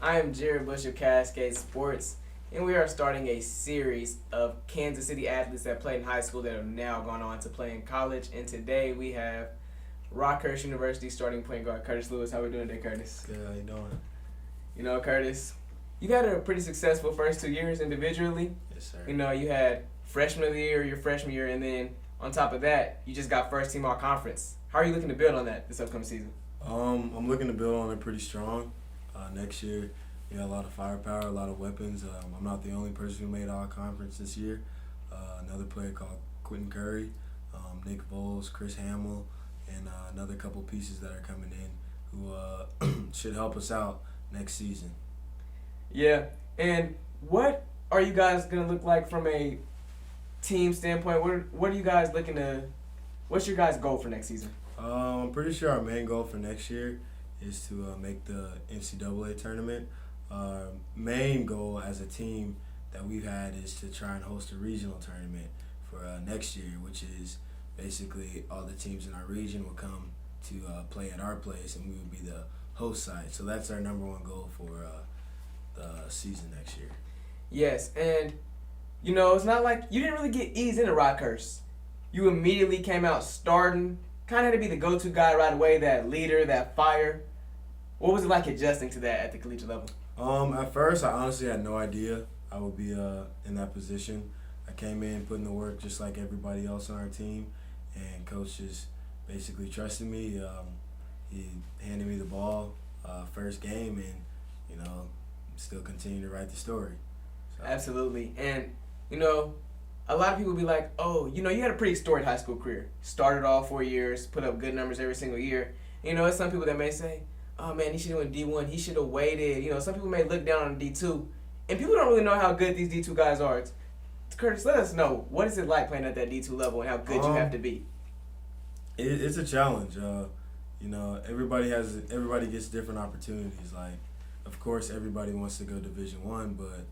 I am Jared Bush of Cascade Sports, and we are starting a series of Kansas City athletes that played in high school that have now gone on to play in college. And today we have Rockhurst University starting point guard Curtis Lewis. How we doing today, Curtis? Good, how you doing? Curtis, you had a pretty successful first 2 years individually. Yes, sir. You had freshman of the year, your freshman year, and then on top of that, you just got first team all conference. How are you looking to build on that this upcoming season? I'm looking to build on it pretty strong. Next year, we got a lot of firepower, a lot of weapons. I'm not the only person who made all conference this year. Another player called Quentin Curry, Nick Voles, Chris Hamill, and another couple pieces that are coming in who should help us out next season. Yeah, and what are you guys going to look like from a team standpoint? What are you guys looking to – what's your guys' goal for next season? I'm pretty sure our main goal for next year is to make the NCAA tournament. Our main goal as a team that we've had is to try and host a regional tournament for next year, which is basically all the teams in our region will come to play at our place, and we would be the host site. So that's our number one goal for the season next year. Yes, and it's not like you didn't really get eased into Rockhurst. You immediately came out starting, kind of had to be the go-to guy right away, that leader, that fire. What was it like adjusting to that at the collegiate level? At first, I honestly had no idea I would be in that position. I came in putting the work just like everybody else on our team, and coach just basically trusted me. He handed me the ball first game, and still continue to write the story. So. Absolutely, and a lot of people be like, oh, you had a pretty storied high school career. Started all 4 years, put up good numbers every single year. It's some people that may say, oh man, he should have went D1, he should have waited. Some people may look down on D2, and people don't really know how good these D2 guys are. Curtis, let us know, what is it like playing at that D2 level and how good you have to be? It's a challenge. Everybody gets different opportunities. Like, of course, everybody wants to go Division I, but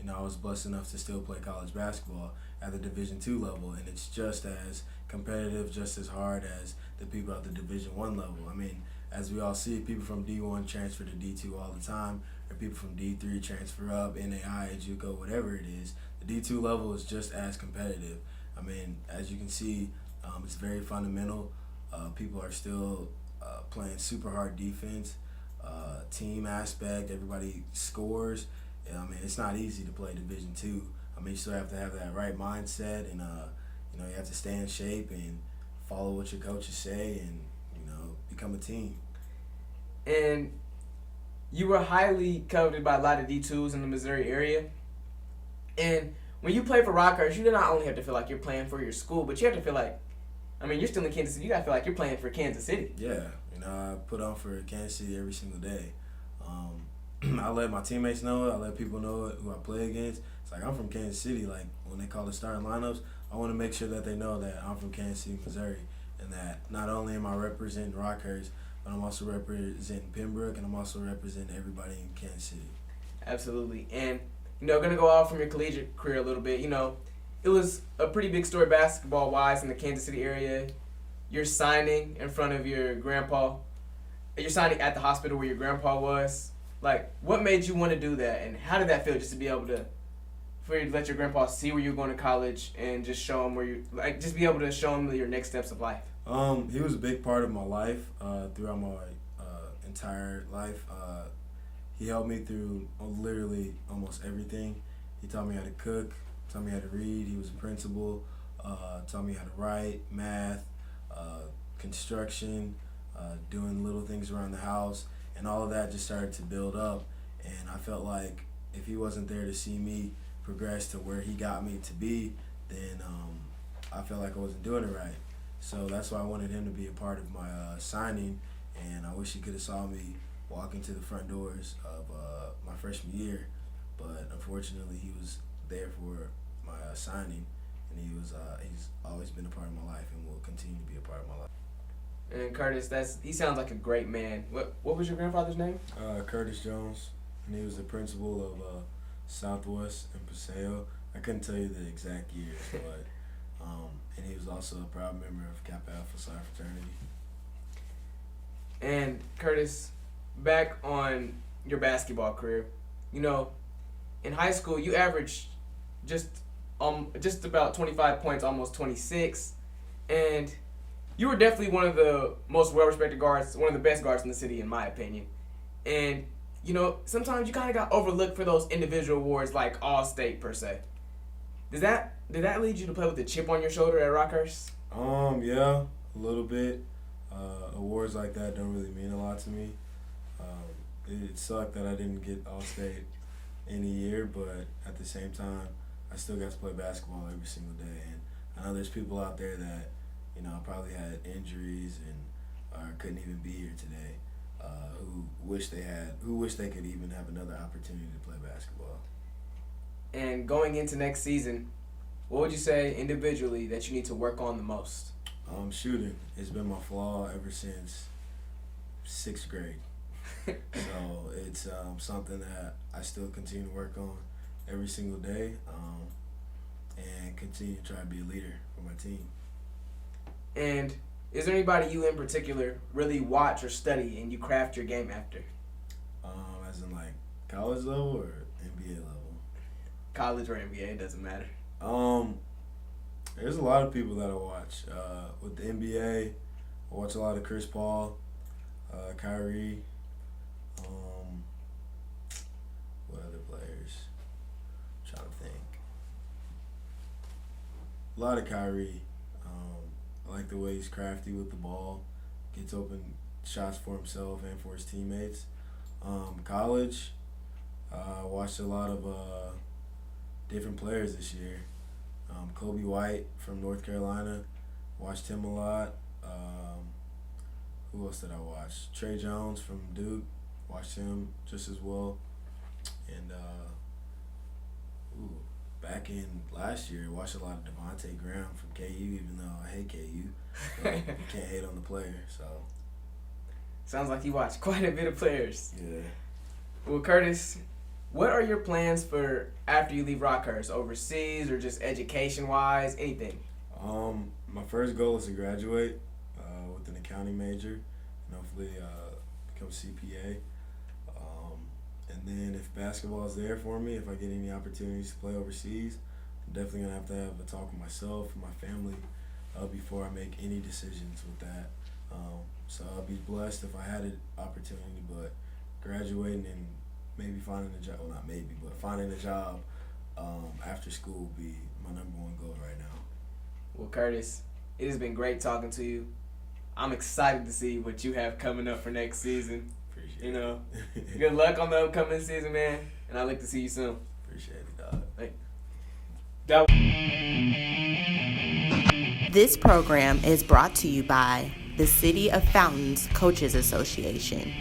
I was blessed enough to still play college basketball at the Division II level, and it's just as competitive, just as hard as the people at the Division I level. I mean, as we all see, people from D1 transfer to D2 all the time, or people from D3 transfer up, NAI, JUCO, whatever it is. The D2 level is just as competitive. I mean, as you can see, it's very fundamental. People are still playing super hard defense, team aspect, everybody scores. I mean, it's not easy to play Division II. I mean, you still have to have that right mindset, and you have to stay in shape and follow what your coaches say, and become a team. And you were highly coveted by a lot of D2s in the Missouri area. And when you play for Rockhurst, you not only have to feel like you're playing for your school, but you have to feel like, you're still in Kansas City. You got to feel like you're playing for Kansas City. Yeah, I put on for Kansas City every single day. I let my teammates know it. I let people know it, who I play against. It's like, I'm from Kansas City. Like, when they call the starting lineups, I want to make sure that they know that I'm from Kansas City, Missouri, and that not only am I representing Rockhurst, but I'm also representing Pembroke, and I'm also representing everybody in Kansas City. Absolutely. And, going to go off from your collegiate career a little bit, it was a pretty big story basketball-wise in the Kansas City area. You're signing in front of your grandpa. You're signing at the hospital where your grandpa was. Like, what made you want to do that, and how did that feel just to be able to, for you to let your grandpa see where you're going to college and just show him just be able to show him your next steps of life? He was a big part of my life throughout my entire life. He helped me through literally almost everything. He taught me how to cook, taught me how to read. He was a principal, taught me how to write, math, construction, doing little things around the house. And all of that just started to build up, and I felt like if he wasn't there to see me progress to where he got me to be, then I felt like I wasn't doing it right. So that's why I wanted him to be a part of my signing, and I wish he could have saw me walk into the front doors of my freshman year, but unfortunately he was there for my signing, and he's always been a part of my life and will continue to be a part of my life. And Curtis, he sounds like a great man. What was your grandfather's name? Curtis Jones, and he was the principal of Southwest and Paseo. I couldn't tell you the exact years, but and he was also a proud member of Kappa Alpha Psi fraternity. And Curtis, back on your basketball career. You know, in high school, you averaged just just about 25 points, almost 26, and you were definitely one of the most well-respected guards, one of the best guards in the city, in my opinion. And you know, sometimes you kind of got overlooked for those individual awards, like All-State per se. Did that lead you to play with a chip on your shoulder at Rockhurst? Yeah, a little bit. Awards like that don't really mean a lot to me. It sucked that I didn't get All-State any year, but at the same time, I still got to play basketball every single day. And I know there's people out there that, you know, probably had injuries and couldn't even be here today, who wish they could even have another opportunity to play basketball. And going into next season, what would you say individually that you need to work on the most? Shooting. It's been my flaw ever since 6th grade. So it's something that I still continue to work on every single day, and continue to try to be a leader for my team. And is there anybody you in particular really watch or study and you craft your game after? As in like college level or NBA level? College or NBA, it doesn't matter. There's a lot of people that I watch. With the NBA, I watch a lot of Chris Paul, Kyrie. What other players? I'm trying to think. A lot of Kyrie. I like the way he's crafty with the ball, gets open shots for himself and for his teammates. College, I watched a lot of different players this year. Kobe White from North Carolina, watched him a lot. Who else did I watch? Trey Jones from Duke, watched him just as well. And back in last year, I watched a lot of Devontae Graham from KU, even though I hate KU. But you can't hate on the player, so. Sounds like you watch quite a bit of players. Yeah. Well, Curtis, what are your plans for after you leave Rockhurst? Overseas or just education-wise, anything? My first goal is to graduate with an accounting major and hopefully become a CPA. And then if basketball is there for me, if I get any opportunities to play overseas, I'm definitely going to have a talk with myself and my family before I make any decisions with that. So I'll be blessed if I had an opportunity, but graduating and maybe finding a job, well not maybe, but finding a job after school would be my number one goal right now. Well, Curtis, it has been great talking to you. I'm excited to see what you have coming up for next season. Appreciate You know, it. good luck on the upcoming season, man. And I'd like to see you soon. Appreciate it, dog. That This program is brought to you by the City of Fountains Coaches Association.